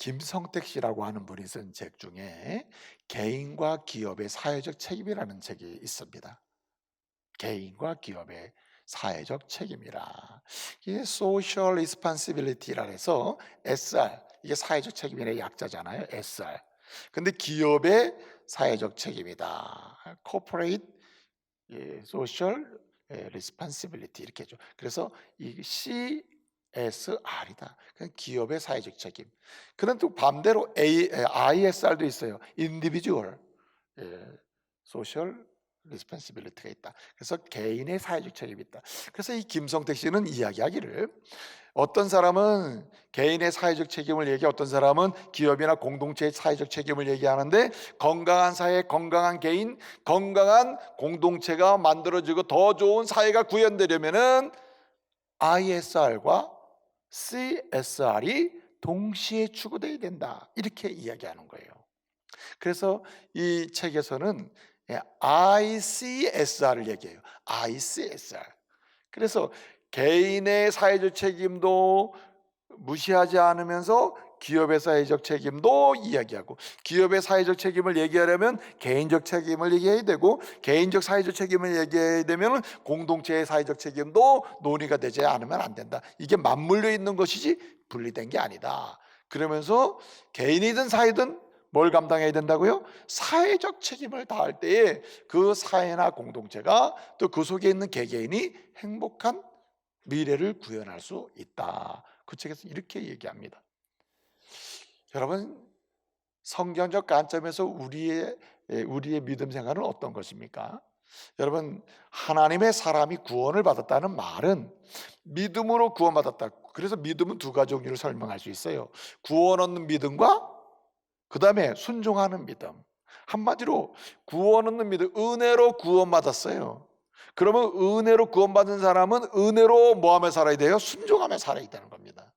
김성택 씨라고 하는 분이 쓴 책 중에 개인과 기업의 사회적 책임이라는 책이 있습니다. 개인과 기업의 사회적 책임이라. 이게 Social Responsibility라 해서 SR, 이게 사회적 책임의 약자잖아요. SR. 근데 기업의 사회적 책임이다. Corporate Social Responsibility 이렇게 죠. 그래서 이 CSR이다. 기업의 사회적 책임. 그런데 또 반대로 ISR도 있어요. Individual Social Responsibility가 있다. 그래서 개인의 사회적 책임이 있다. 그래서 이 김성택 씨는 이야기하기를 어떤 사람은 개인의 사회적 책임을 얘기해, 어떤 사람은 기업이나 공동체의 사회적 책임을 얘기하는데, 건강한 사회, 건강한 개인, 건강한 공동체가 만들어지고 더 좋은 사회가 구현되려면은 ISR과 CSR이 동시에 추구돼야 된다, 이렇게 이야기하는 거예요. 그래서 이 책에서는 ICSR을 얘기해요. ICSR. 그래서 개인의 사회적 책임도 무시하지 않으면서 기업의 사회적 책임도 이야기하고, 기업의 사회적 책임을 얘기하려면 개인적 책임을 얘기해야 되고, 개인적 사회적 책임을 얘기해야 되면 공동체의 사회적 책임도 논의가 되지 않으면 안 된다. 이게 맞물려 있는 것이지 분리된 게 아니다. 그러면서 개인이든 사회든 뭘 감당해야 된다고요? 사회적 책임을 다할 때에 그 사회나 공동체가 또 그 속에 있는 개개인이 행복한 미래를 구현할 수 있다. 그 책에서 이렇게 얘기합니다. 여러분, 성경적 관점에서 우리의 믿음 생활은 어떤 것입니까? 여러분, 하나님의 사람이 구원을 받았다는 말은 믿음으로 구원받았다. 그래서 믿음은 두 가지 종류를 설명할 수 있어요. 구원 얻는 믿음과 그 다음에 순종하는 믿음. 한마디로 구원 얻는 믿음, 은혜로 구원받았어요. 그러면 은혜로 구원받은 사람은 은혜로 뭐하며 살아야 돼요? 순종하며 살아야 되는 겁니다.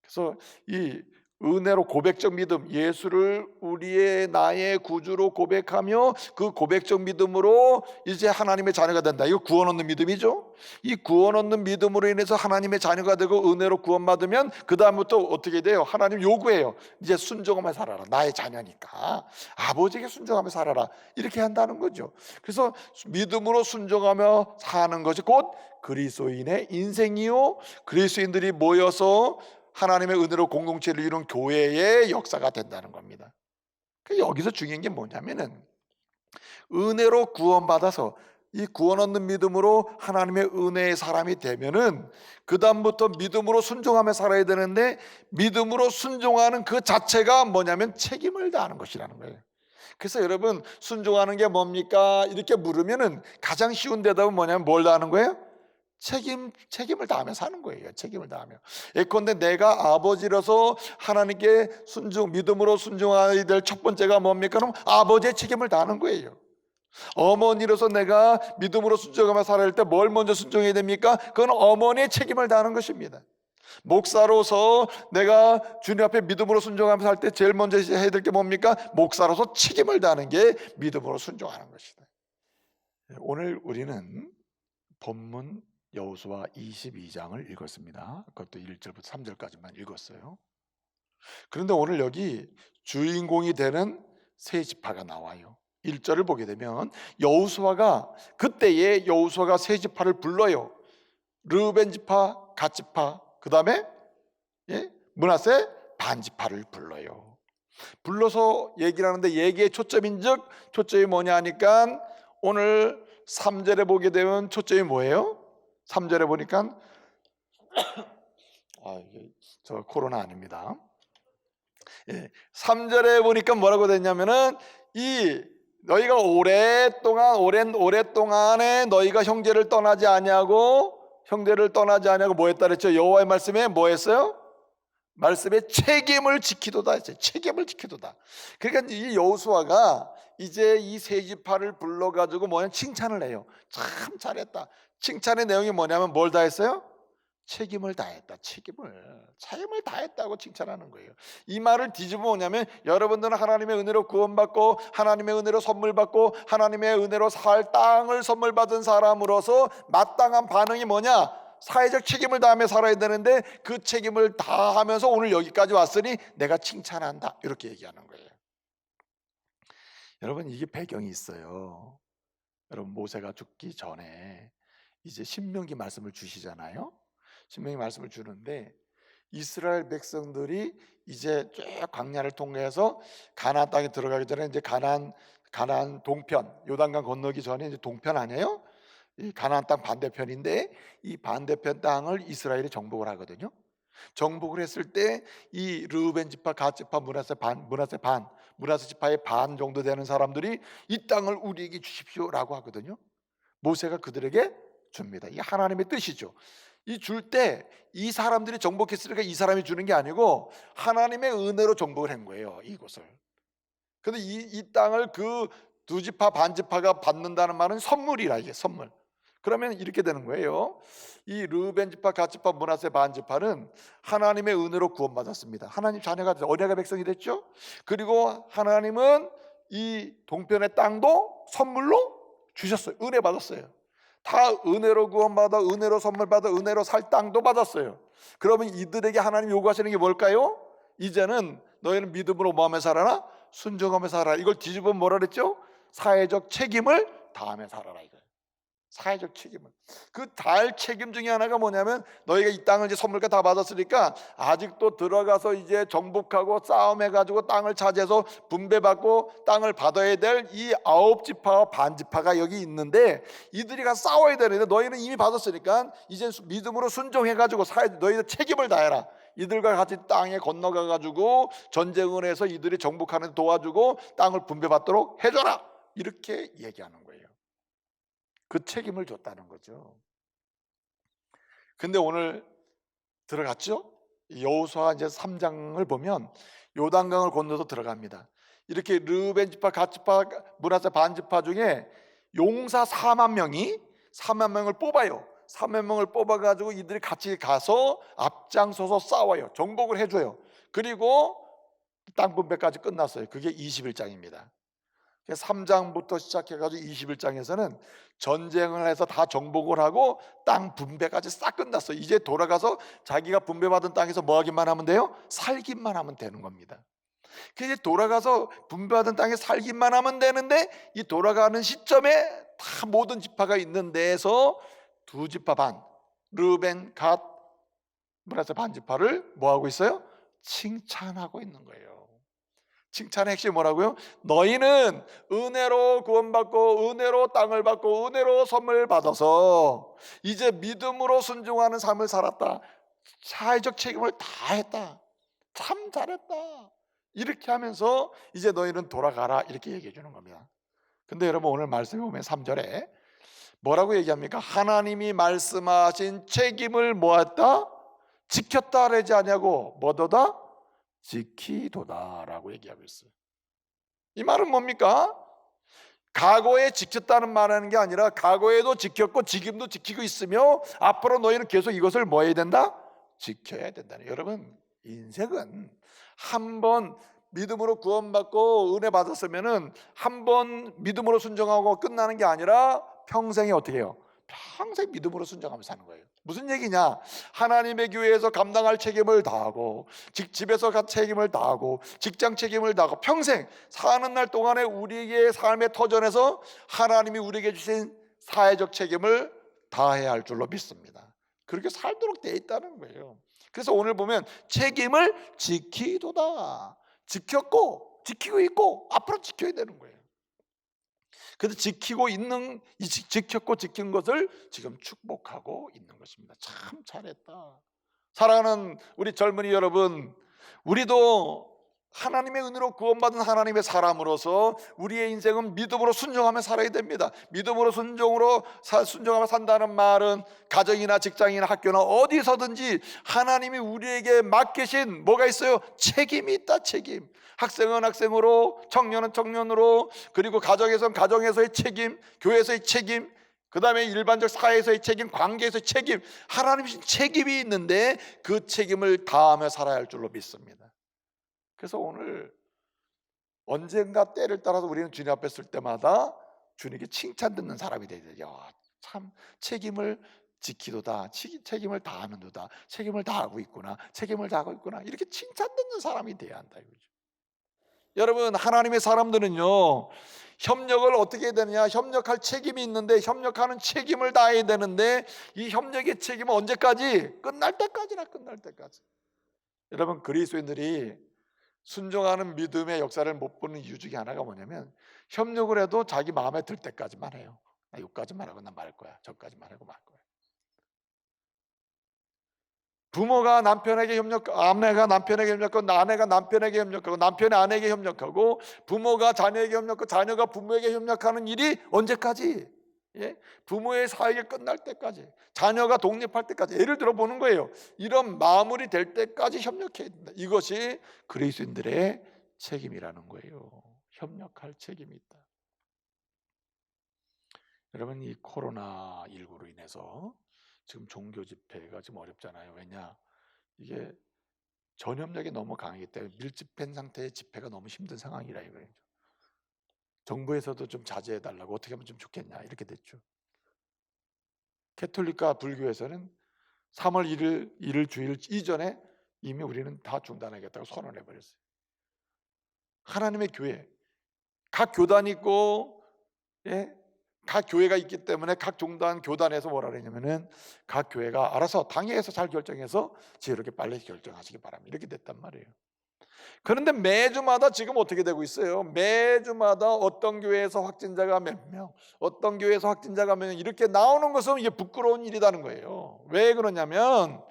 그래서 이 은혜로 고백적 믿음, 예수를 우리의 나의 구주로 고백하며 그 고백적 믿음으로 이제 하나님의 자녀가 된다. 이거 구원 얻는 믿음이죠. 이 구원 얻는 믿음으로 인해서 하나님의 자녀가 되고 은혜로 구원받으면 그 다음부터 어떻게 돼요? 하나님 요구해요. 이제 순종하며 살아라. 나의 자녀니까 아버지에게 순종하며 살아라. 이렇게 한다는 거죠. 그래서 믿음으로 순종하며 사는 것이 곧 그리스도인의 인생이요, 그리스도인들이 모여서 하나님의 은혜로 공동체를 이룬 교회의 역사가 된다는 겁니다. 여기서 중요한 게 뭐냐면은 은혜로 구원받아서 이 구원 얻는 믿음으로 하나님의 은혜의 사람이 되면은 그 다음부터 믿음으로 순종하며 살아야 되는데, 믿음으로 순종하는 그 자체가 뭐냐면 책임을 다하는 것이라는 거예요. 그래서 여러분, 순종하는 게 뭡니까? 이렇게 물으면은 가장 쉬운 대답은 뭐냐면 뭘 다하는 거예요? 책임을 다하며 사는 거예요. 책임을 다하며. 예컨대 내가 아버지로서 하나님께 믿음으로 순종해야 될 첫 번째가 뭡니까? 그럼 아버지의 책임을 다하는 거예요. 어머니로서 내가 믿음으로 순종하며 살아야 할 때 뭘 먼저 순종해야 됩니까? 그건 어머니의 책임을 다하는 것입니다. 목사로서 내가 주님 앞에 믿음으로 순종하며 살 때 제일 먼저 해야 될 게 뭡니까? 목사로서 책임을 다하는 게 믿음으로 순종하는 것이다. 오늘 우리는 본문 여호수아 22장을 읽었습니다. 그것도 1절부터 3절까지만 읽었어요. 그런데 오늘 여기 주인공이 되는 세 지파가 나와요. 1절을 보게 되면 여호수아가 그때에 여호수아가 세 지파를 불러요. 르우벤 지파, 갓 지파, 그 다음에 므낫세 반 지파를 불러요. 불러서 얘기를 하는데 얘기의 초점인즉 초점이 뭐냐 하니까 오늘 3절에 보게 되면 초점이 뭐예요? 3절에 보니까 이게 저 코로나 아닙니다. 3절에 보니까 뭐라고 됐냐면은 너희가 오랫동안에 너희가 형제를 떠나지 아니하고 뭐 했다 그랬죠? 여호와의 말씀에 뭐 했어요? 말씀에 책임을 지키도다 했어요. 책임을 지키도다. 그러니까 이 여호수아가 이제 이 세 지파를 불러가지고 칭찬을 해요. 참 잘했다. 칭찬의 내용이 뭐냐면 뭘 다 했어요? 책임을 다했다. 책임을 다했다고 칭찬하는 거예요. 이 말을 뒤집어 보냐면 여러분들은 하나님의 은혜로 구원받고 하나님의 은혜로 선물 받고 하나님의 은혜로 살 땅을 선물 받은 사람으로서 마땅한 반응이 뭐냐? 사회적 책임을 다하며 살아야 되는데 그 책임을 다하면서 오늘 여기까지 왔으니 내가 칭찬한다, 이렇게 얘기하는 거예요. 여러분, 이게 배경이 있어요. 여러분, 모세가 죽기 전에 이제 신명기 말씀을 주시잖아요. 신명기 말씀을 주는데 이스라엘 백성들이 이제 쭉 광야를 통해서 가나안 땅에 들어가기 전에 이제 가나안 동편, 요단강 건너기 전에 이제 동편 아니에요? 이 가나안 땅 반대편인데 이 반대편 땅을 이스라엘이 정복을 하거든요. 정복을 했을 때 이 르우벤 지파, 갓 지파, 므낫세 지파의 반 정도 되는 사람들이 이 땅을 우리에게 주십시오라고 하거든요. 모세가 그들에게 줍니다. 이게 하나님의 뜻이죠. 이 줄 때 이 사람들이 정복했으니까 이 사람이 주는 게 아니고 하나님의 은혜로 정복을 한 거예요, 이곳을. 근데 이 땅을 그 두 지파 반 지파가 받는다는 말은 선물이라, 이게 선물. 그러면 이렇게 되는 거예요. 이 르우벤 지파, 갓 지파, 므낫세 반 지파는 하나님의 은혜로 구원받았습니다. 하나님 자녀가 돼서 언약의 백성이 됐죠. 그리고 하나님은 이 동편의 땅도 선물로 주셨어요. 은혜 받았어요. 다 은혜로 구원받아, 은혜로 선물 받아, 은혜로 살 땅도 받았어요. 그러면 이들에게 하나님 요구하시는 게 뭘까요? 이제는 너희는 믿음으로 뭐하며 살아라? 순종하며 살아라. 이걸 뒤집으면 뭐라 그랬죠? 사회적 책임을 다하며 살아라, 이거예요. 사회적 책임을. 그 다할 책임 중에 하나가 뭐냐면 너희가 이 땅을 이제 선물과 다 받았으니까 아직도 들어가서 이제 정복하고 싸움해가지고 땅을 차지해서 분배받고 땅을 받아야 될 이 9지파와 반지파가 여기 있는데 이들이 가서 싸워야 되는데 너희는 이미 받았으니까 이제 믿음으로 순종해가지고 너희들 책임을 다해라. 이들과 같이 땅에 건너가가지고 전쟁을 해서 이들이 정복하는 데 도와주고 땅을 분배받도록 해줘라, 이렇게 얘기하는 거예요. 그 책임을 줬다는 거죠. 근데 오늘 들어갔죠? 여호수아 이제 3장을 보면 요단강을 건너서 들어갑니다. 이렇게 르우벤 지파, 갓 지파, 므낫세 반 지파 중에 용사 4만 명을 뽑아요. 4만 명을 뽑아가지고 이들이 같이 가서 앞장서서 싸워요. 정복을 해줘요. 그리고 땅 분배까지 끝났어요. 그게 21장입니다. 3장부터 시작해가지고 21장에서는 전쟁을 해서 다 정복을 하고 땅 분배까지 싹 끝났어요. 이제 돌아가서 자기가 분배받은 땅에서 뭐 하기만 하면 돼요? 살기만 하면 되는 겁니다. 그래서 돌아가서 분배받은 땅에 살기만 하면 되는데 이 돌아가는 시점에 다 모든 지파가 있는 데에서 두 지파 반, 르벤, 갓, 므낫세 반 지파를 뭐 하고 있어요? 칭찬하고 있는 거예요. 칭찬의 핵심이 뭐라고요? 너희는 은혜로 구원받고 은혜로 땅을 받고 은혜로 선물을 받아서 이제 믿음으로 순종하는 삶을 살았다. 사회적 책임을 다 했다. 참 잘했다. 이렇게 하면서 이제 너희는 돌아가라, 이렇게 얘기해 주는 겁니다. 근데 여러분, 오늘 말씀에 보면 3절에 뭐라고 얘기합니까? 하나님이 말씀하신 책임을 뭐했다? 지켰다 그러지 않냐고, 뭐도다? 지키도다라고 얘기하고 있어요. 이 말은 뭡니까? 과거에 지켰다는 말하는 게 아니라 과거에도 지켰고 지금도 지키고 있으며 앞으로 너희는 계속 이것을 뭐 해야 된다? 지켜야 된다는. 여러분, 인생은 한번 믿음으로 구원받고 은혜 받았으면은 한번 믿음으로 순종하고 끝나는 게 아니라 평생에 어떻게 해요? 평생 믿음으로 순종하면서 사는 거예요. 무슨 얘기냐? 하나님의 교회에서 감당할 책임을 다하고 집에서 책임을 다하고 직장 책임을 다하고 평생 사는 날 동안에 우리의 삶의 터전에서 하나님이 우리에게 주신 사회적 책임을 다해야 할 줄로 믿습니다. 그렇게 살도록 되어 있다는 거예요. 그래서 오늘 보면 책임을 지키도다. 지켰고 지키고 있고 앞으로 지켜야 되는 거예요. 그래서 지켰고 지킨 것을 지금 축복하고 있는 것입니다. 참 잘했다. 사랑하는 우리 젊은이 여러분, 우리도 하나님의 은혜로 구원받은 하나님의 사람으로서 우리의 인생은 믿음으로 순종하며 살아야 됩니다. 믿음으로 순종하며 산다는 말은 가정이나 직장이나 학교나 어디서든지 하나님이 우리에게 맡기신 뭐가 있어요? 책임이 있다. 책임. 학생은 학생으로, 청년은 청년으로, 그리고 가정에서는 가정에서의 책임, 교회에서의 책임, 그 다음에 일반적 사회에서의 책임, 관계에서의 책임, 하나님이 주신 책임이 있는데 그 책임을 다하며 살아야 할 줄로 믿습니다. 그래서 오늘 언젠가 때를 따라서 우리는 주님 앞에 설 때마다 주님께 칭찬 듣는 사람이 되야 돼요. 참 책임을 지키도다, 책임을 다하는도다, 책임을 다하고 있구나, 책임을 다하고 있구나, 이렇게 칭찬 듣는 사람이 돼야 한다 이거죠. 여러분, 하나님의 사람들은요, 협력을 어떻게 해야 되느냐, 협력할 책임이 있는데 협력하는 책임을 다해야 되는데, 이 협력의 책임은 언제까지? 끝날 때까지나, 끝날 때까지. 여러분, 그리스도인들이 순종하는 믿음의 역사를 못 보는 이유 중에 하나가 뭐냐면, 협력을 해도 자기 마음에 들 때까지만 해요. 나 여기까지만 하고 나 말 거야, 저까지만 하고 말 거야. 부모가 남편에게 협력하고, 아내가 남편에게 협력하고, 아내가 남편에게 협력하고, 남편이 아내에게 협력하고, 부모가 자녀에게 협력하고, 자녀가 부모에게 협력하는 일이 언제까지? 예? 부모의 사역이 끝날 때까지, 자녀가 독립할 때까지. 예를 들어 보는 거예요. 이런 마무리 될 때까지 협력해야 된다. 이것이 그리스도인들의 책임이라는 거예요. 협력할 책임이 있다. 여러분, 이 코로나19로 인해서 지금 종교 집회가 좀 어렵잖아요. 왜냐? 이게 전염력이 너무 강하기 때문에 밀집된 상태의 집회가 너무 힘든 상황이라 이거예요. 정부에서도 좀 자제해 달라고, 어떻게 하면 좀 좋겠냐 이렇게 됐죠. 캐톨릭과 불교에서는 3월 1일 주일 이전에 이미 우리는 다 중단하겠다고 선언해 버렸어요. 하나님의 교회, 각 교단이 있고, 예? 각 교회가 있기 때문에 각 교단에서 뭐라 그러냐면은 각 교회가 알아서 당회에서 잘 결정해서 지혜롭게 빨리 결정하시기 바랍니다. 이렇게 됐단 말이에요. 그런데 매주마다 지금 어떻게 되고 있어요? 매주마다 어떤 교회에서 확진자가 몇 명, 어떤 교회에서 확진자가 몇 명, 이렇게 나오는 것은 이게 부끄러운 일이라는 거예요. 왜 그러냐면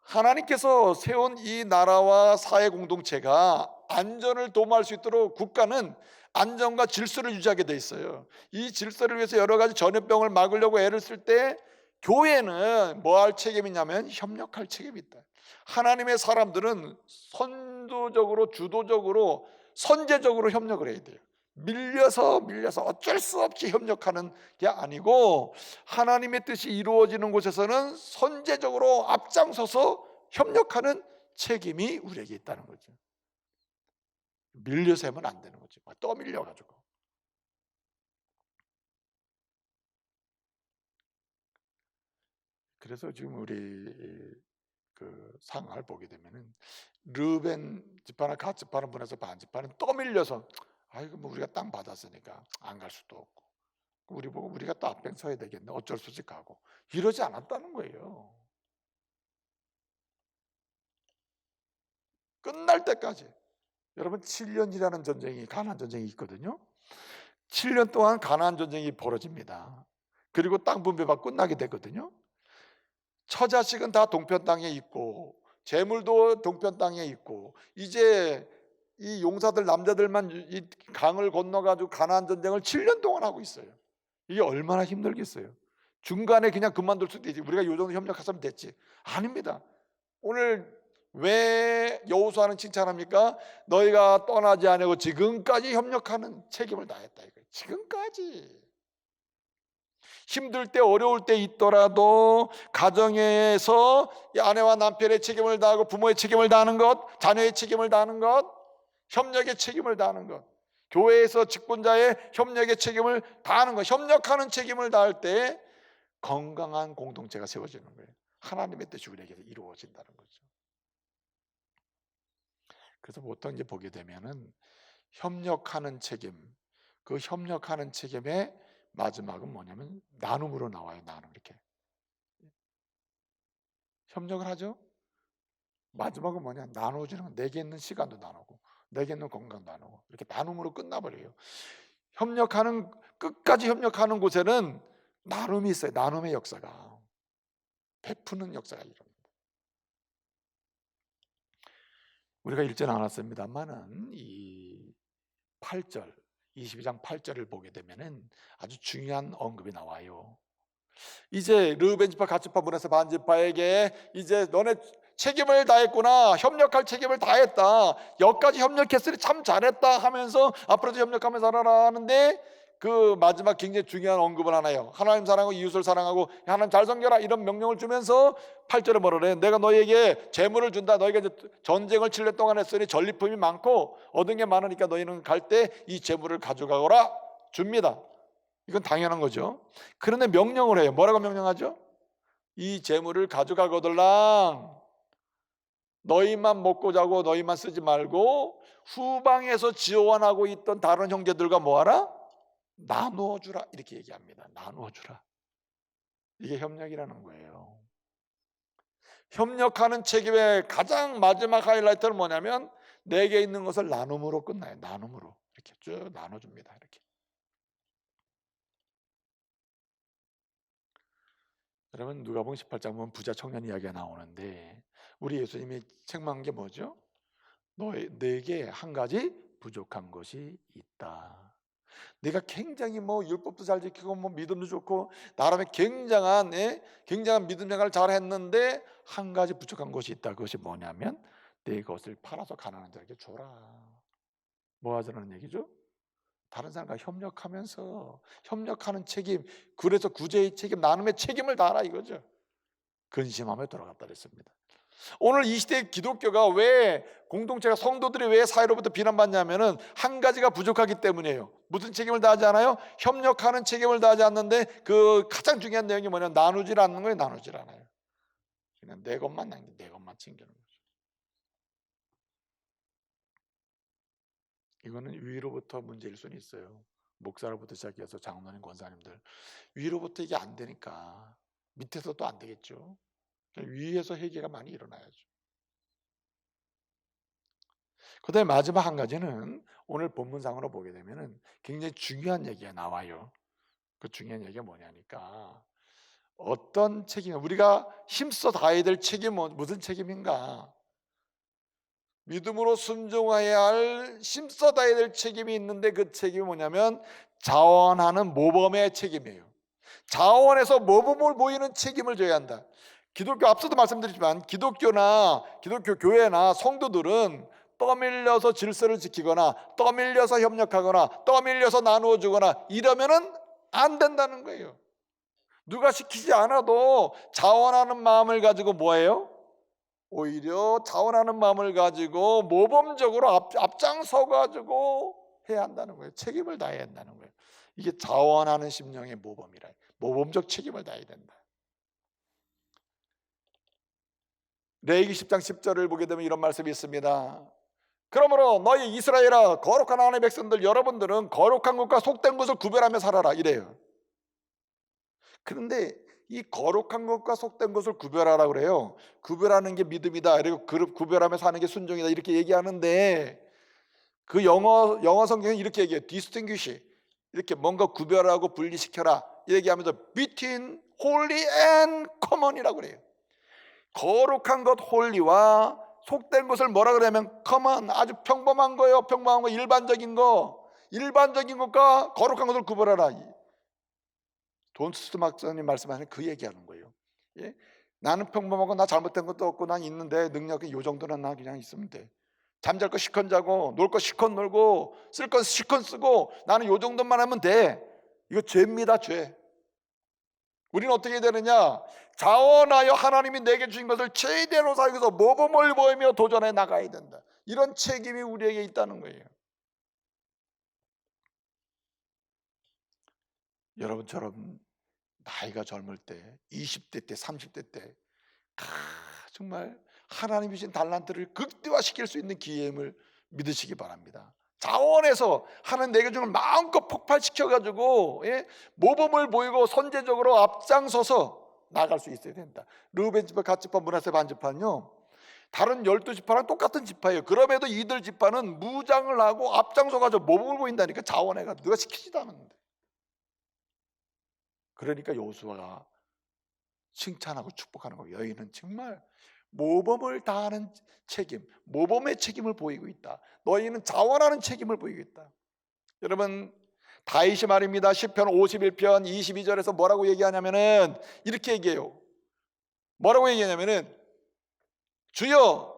하나님께서 세운 이 나라와 사회 공동체가 안전을 도모할 수 있도록 국가는 안전과 질서를 유지하게 돼 있어요. 이 질서를 위해서 여러 가지 전염병을 막으려고 애를 쓸 때 교회는 뭐 할 책임이 있냐면 협력할 책임이 있다. 하나님의 사람들은 선도적으로, 주도적으로, 선제적으로 협력을 해야 돼요. 밀려서 어쩔 수 없이 협력하는 게 아니고, 하나님의 뜻이 이루어지는 곳에서는 선제적으로 앞장서서 협력하는 책임이 우리에게 있다는 거죠. 밀려서 하면 안 되는 거죠. 떠밀려가지고. 그래서 지금 우리 그 상황을 보게 되면은 르벤 집파나 갓 집파는 분에서 반 집파는 떠밀려서, 아이고 뭐 우리가 땅 받았으니까 안 갈 수도 없고, 우리 보고 우리가 또 앞에 서야 되겠네, 어쩔 수 없이 가고, 이러지 않았다는 거예요. 끝날 때까지. 여러분, 7년이라는 전쟁이, 가나안 전쟁이 있거든요. 7년 동안 가나안 전쟁이 벌어집니다. 그리고 땅 분배가 끝나게 되거든요. 처자식은 다 동편 땅에 있고, 재물도 동편 땅에 있고, 이제 이 용사들 남자들만 이 강을 건너가지고 가나안 전쟁을 7년 동안 하고 있어요. 이게 얼마나 힘들겠어요. 중간에 그냥 그만둘 수도 있지, 우리가 요 정도 협력했으면 됐지. 아닙니다. 오늘 왜 여호수아는 칭찬합니까? 너희가 떠나지 않고 지금까지 협력하는 책임을 다했다 이거예요. 지금까지. 힘들 때, 어려울 때 있더라도 가정에서 아내와 남편의 책임을 다하고, 부모의 책임을 다하는 것, 자녀의 책임을 다하는 것, 협력의 책임을 다하는 것, 교회에서 직분자의 협력의 책임을 다하는 것, 협력하는 책임을 다할 때 건강한 공동체가 세워지는 거예요. 하나님의 뜻이 우리에게 이루어진다는 거죠. 그래서 보통 이제 보게 되면은 협력하는 책임, 그 협력하는 책임의 마지막은 뭐냐면 나눔으로 나와요. 나눔. 이렇게 협력을 하죠. 마지막은 뭐냐? 나눠주는 거. 내게 있는 시간도 나누고, 내게 있는 건강도 나누고, 이렇게 나눔으로 끝나버려요. 협력하는, 끝까지 협력하는 곳에는 나눔이 있어요. 나눔의 역사가, 베푸는 역사가 일어납니다. 우리가 읽지는 않았습니다만은 이 8절, 22장 8절을 보게 되면은 아주 중요한 언급이 나와요. 이제 르우벤 지파, 갓 지파, 므낫세 반 지파에게 이제 너네 책임을 다했구나, 협력할 책임을 다했다, 여기까지 협력했으니 참 잘했다 하면서 앞으로도 협력하면서 살아라 하는데, 그 마지막 굉장히 중요한 언급을 하나요. 하나님 사랑하고 이웃을 사랑하고 하나님 잘 섬겨라, 이런 명령을 주면서 8절에 뭐라 그래요? 내가 너희에게 재물을 준다. 너희가 이제 전쟁을 7년 동안 했으니 전리품이 많고 얻은 게 많으니까 너희는 갈 때 이 재물을 가져가거라 줍니다. 이건 당연한 거죠. 그런데 명령을 해요. 뭐라고 명령하죠? 이 재물을 가져가거들랑 너희만 먹고 자고 너희만 쓰지 말고 후방에서 지원하고 있던 다른 형제들과 뭐하라? 나누어 주라. 이렇게 얘기합니다. 나누어 주라. 이게 협력이라는 거예요. 협력하는 책임의 가장 마지막 하이라이트는 뭐냐면 내게 있는 것을 나눔으로 끝나요. 나눔으로. 이렇게 쭉 나눠줍니다. 이렇게. 여러분 누가복음 18장 보면 부자 청년 이야기가 나오는데 우리 예수님이 책망한 게 뭐죠? 내게 한 가지 부족한 것이 있다. 내가 굉장히 뭐 율법도 잘 지키고 뭐 믿음도 좋고 나름의 굉장한 믿음 생활을 잘 했는데 한 가지 부족한 것이 있다. 그것이 뭐냐면 내 것을 팔아서 가난한 자에게 줘라. 뭐 하자는 얘기죠? 다른 사람과 협력하면서 협력하는 책임, 그래서 구제의 책임, 나눔의 책임을 다하라 이거죠. 근심하며 돌아갔다 그랬습니다. 오늘 이 시대 기독교가 왜 공동체가 성도들이 왜 사회로부터 비난받냐면은 한 가지가 부족하기 때문이에요. 무슨 책임을 다하지 않아요? 협력하는 책임을 다하지 않는데 그 가장 중요한 내용이 뭐냐? 나누질 않는 거예요. 나누질 않아요. 그냥 내 것만 남기, 내 것만 챙기는 거죠. 이거는 위로부터 문제일 수는 있어요. 목사로부터 시작해서 장로님, 권사님들 위로부터 이게 안 되니까 밑에서 또 안 되겠죠. 위에서 회개가 많이 일어나야죠. 그다음에 마지막 한 가지는 오늘 본문상으로 보게 되면은 굉장히 중요한 얘기가 나와요. 그 중요한 얘기가 뭐냐니까 어떤 책임, 우리가 힘써 다해야 될 책임은 무슨 책임인가? 믿음으로 순종해야 할 힘써 다해야 될 책임이 있는데 그 책임이 뭐냐면 자원하는 모범의 책임이에요. 자원해서 모범을 보이는 책임을 져야 한다. 기독교 앞서도 말씀드렸지만 기독교 교회나 성도들은 떠밀려서 질서를 지키거나 떠밀려서 협력하거나 떠밀려서 나누어 주거나 이러면은 안 된다는 거예요. 누가 시키지 않아도 자원하는 마음을 가지고 뭐예요? 오히려 자원하는 마음을 가지고 모범적으로 앞장서 가지고 해야 한다는 거예요. 책임을 다해야 한다는 거예요. 이게 자원하는 심령의 모범이라. 모범적 책임을 다해야 된다. 레위기 10장 10절을 보게 되면 이런 말씀이 있습니다. 그러므로 너희 이스라엘아 거룩한 하나님의 백성들 여러분들은 거룩한 것과 속된 것을 구별하며 살아라 이래요. 그런데 이 거룩한 것과 속된 것을 구별하라 그래요. 구별하는 게 믿음이다. 그리고 구별하며 사는 게 순종이다. 이렇게 얘기하는데 그 영어 성경은 이렇게 얘기해요. distinguish. 이렇게 뭔가 구별하고 분리시켜라. 얘기하면서 between holy and common이라고 그래요. 거룩한 것 holy와 속된 것을 뭐라 그러냐면 common, 아주 평범한 거예요. 평범한 거, 일반적인 거. 일반적인 것과 거룩한 것을 구별하라. 돈스트 박사님 말씀하시는 그 얘기하는 거예요. 예? 나는 평범하고 나 잘못된 것도 없고 난 있는데 능력이 요 정도는 나 그냥 있으면 돼. 잠잘 거 시컨 자고 놀 거 시컨 놀고 쓸 건 시컨 쓰고 나는 요 정도만 하면 돼. 이거 죄입니다. 죄. 우리는 어떻게 해야 되느냐? 자원하여 하나님이 내게 주신 것을 최대로 사용해서 모범을 보이며 도전해 나가야 된다. 이런 책임이 우리에게 있다는 거예요. 여러분처럼 나이가 젊을 때 20대 때 30대 때 정말 하나님이 주신 달란트를 극대화시킬 수 있는 기회임을 믿으시기 바랍니다. 자원해서 하나님 내게 주는 마음껏 폭발시켜가지고 모범을 보이고 선제적으로 앞장서서 나갈 수 있어야 된다. 르우벤 지파, 갓 지파, 므낫세 반 지파는요 다른 12지파랑 똑같은 지파예요. 그럼에도 이들 지파는 무장을 하고 앞장서가지고 모범을 보인다니까. 자원해가지고 누가 시키지도 않았는데. 그러니까 여호수아가 칭찬하고 축복하는 거예요. 너희는 정말 모범을 다하는 책임, 모범의 책임을 보이고 있다. 너희는 자원하는 책임을 보이고 있다. 여러분 다윗이 말입니다. 시편 51편 22절에서 뭐라고 얘기하냐면은 이렇게 얘기해요. 뭐라고 얘기하냐면은 주여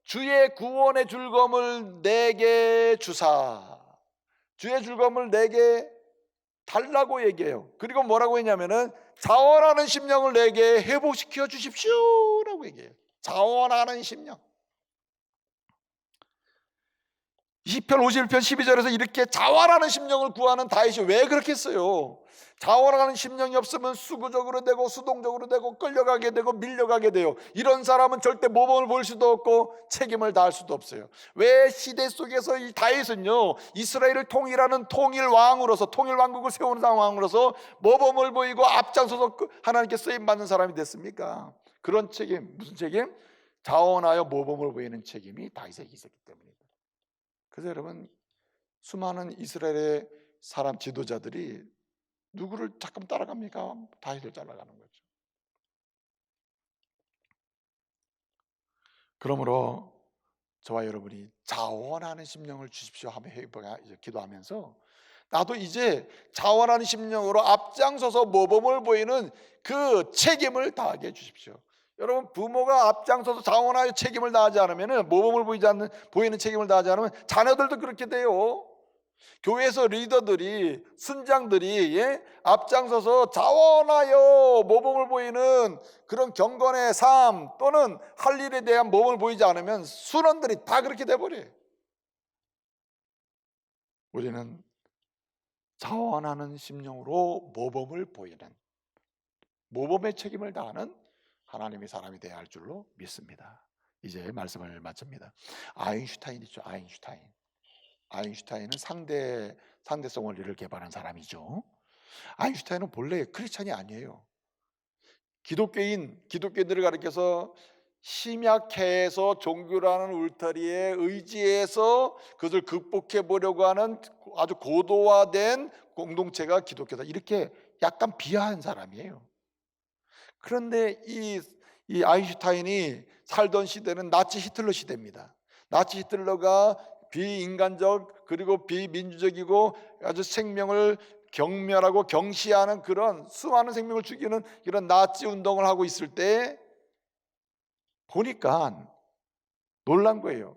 주의 구원의 즐거움을 내게 주사. 주의 즐거움을 내게 달라고 얘기해요. 그리고 뭐라고 했냐면은 자원하는 심령을 내게 회복시켜 주십시오라고 얘기해요. 자원하는 심령. 시편 51편 12절에서 이렇게 자활하는 심령을 구하는 다윗이 왜 그렇게 했어요? 자활하는 심령이 없으면 수구적으로 되고 수동적으로 되고 끌려가게 되고 밀려가게 돼요. 이런 사람은 절대 모범을 보일 수도 없고 책임을 다할 수도 없어요. 왜 시대 속에서 이 다윗은요, 이스라엘을 통일하는 통일왕으로서, 통일왕국을 세우는 왕으로서 모범을 보이고 앞장서서 하나님께 쓰임받는 사람이 됐습니까? 그런 책임, 무슨 책임? 자원하여 모범을 보이는 책임이 다윗에게 있었기 때문입니다. 그래서 여러분, 수많은 이스라엘의 사람 지도자들이 누구를 잠깐 따라갑니까? 다윗을 따라가는 거죠. 그러므로 저와 여러분이 자원하는 심령을 주십시오 하며 기도하면서, 나도 이제 자원하는 심령으로 앞장서서 모범을 보이는 그 책임을 다하게 해주십시오. 여러분, 부모가 앞장서서 자원하여 책임을 다하지 않으면, 모범을 보이는 책임을 다하지 않으면 자녀들도 그렇게 돼요. 교회에서 리더들이, 순장들이 앞장서서 자원하여 모범을 보이는 그런 경건의 삶 또는 할 일에 대한 모범을 보이지 않으면 순원들이 다 그렇게 돼버려요. 우리는 자원하는 심령으로 모범을 보이는, 모범의 책임을 다하는 하나님의 사람이 되어야 할 줄로 믿습니다. 이제 말씀을 마칩니다. 아인슈타인 있죠. 아인슈타인은 상대성 원리를 개발한 사람이죠. 아인슈타인은 본래 크리스찬이 아니에요. 기독교인들을 가리켜서 심약해서 종교라는 울타리에 의지해서 그것을 극복해 보려고 하는 아주 고도화된 공동체가 기독교다, 이렇게 약간 비하한 사람이에요. 그런데 이 아인슈타인이 살던 시대는 나치 히틀러 시대입니다. 나치 히틀러가 비인간적 그리고 비민주적이고 아주 생명을 경멸하고 경시하는 그런 수많은 생명을 죽이는 이런 나치 운동을 하고 있을 때 보니까 놀란 거예요.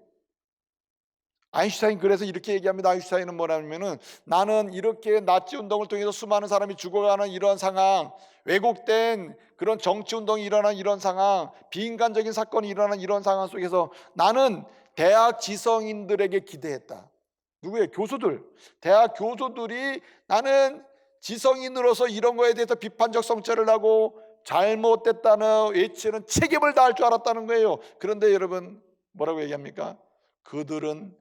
아인슈타인 그래서 이렇게 얘기합니다. 아인슈타인은 뭐냐면은, 나는 이렇게 나치 운동을 통해서 수많은 사람이 죽어가는 이런 상황, 왜곡된 그런 정치 운동이 일어나는 이런 상황, 비인간적인 사건이 일어나는 이런 상황 속에서 나는 대학 지성인들에게 기대했다. 누구예요? 교수들. 대학 교수들이 나는 지성인으로서 이런 거에 대해서 비판적 성찰을 하고 잘못됐다는 외치는 책임을 다할 줄 알았다는 거예요. 그런데 여러분, 뭐라고 얘기합니까? 그들은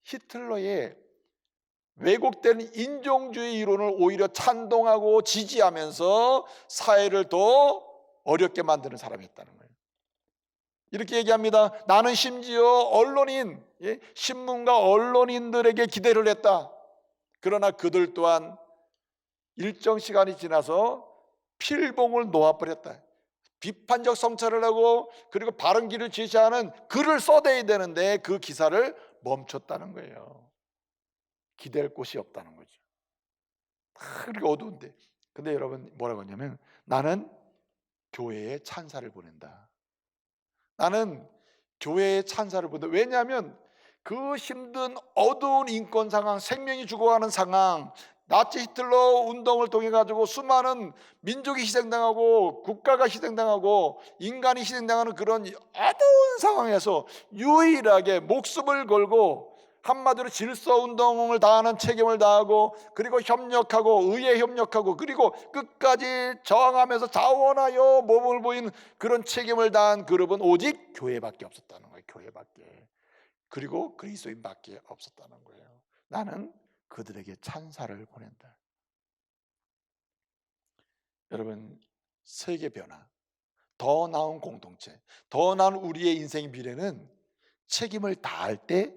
히틀러의 왜곡된 인종주의 이론을 오히려 찬동하고 지지하면서 사회를 더 어렵게 만드는 사람이었다는 거예요. 이렇게 얘기합니다. 나는 심지어 언론인, 신문과 언론인들에게 기대를 했다. 그러나 그들 또한 일정 시간이 지나서 필봉을 놓아버렸다. 비판적 성찰을 하고 그리고 바른 길을 제시하는 글을 써대야 되는데 그 기사를 멈췄다는 거예요. 기댈 곳이 없다는 거죠. 그렇게 어두운데. 근데 여러분, 뭐라고 하냐면, 나는 교회에 찬사를 보낸다. 나는 교회에 찬사를 보낸다. 왜냐하면 그 힘든 어두운 인권 상황, 생명이 죽어가는 상황, 나치 히틀러 운동을 통해 가지고 수많은 민족이 희생당하고 국가가 희생당하고 인간이 희생당하는 그런 어두운 상황에서 유일하게 목숨을 걸고 한마디로 질서운동을 다하는 책임을 다하고 그리고 협력하고 의회 협력하고 그리고 끝까지 저항하면서 자원하여 모범을 보이는 그런 책임을 다한 그룹은 오직 교회밖에 없었다는 거예요. 교회밖에. 그리고 그리스도인밖에 없었다는 거예요. 나는 그들에게 찬사를 보낸다. 여러분, 세계 변화, 더 나은 공동체, 더 나은 우리의 인생의 미래는 책임을 다할 때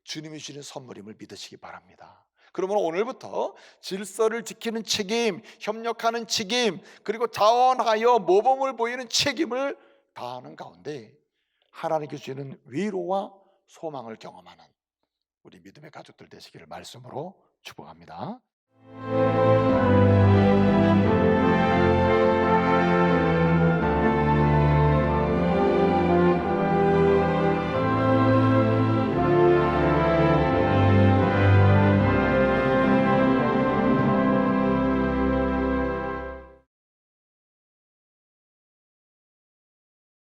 주님이 주시는 선물임을 믿으시기 바랍니다. 그러면 오늘부터 질서를 지키는 책임, 협력하는 책임, 그리고 자원하여 모범을 보이는 책임을 다하는 가운데 하나님께 주시는 위로와 소망을 경험하는 우리 믿음의 가족들 되시기를 말씀으로 축복합니다.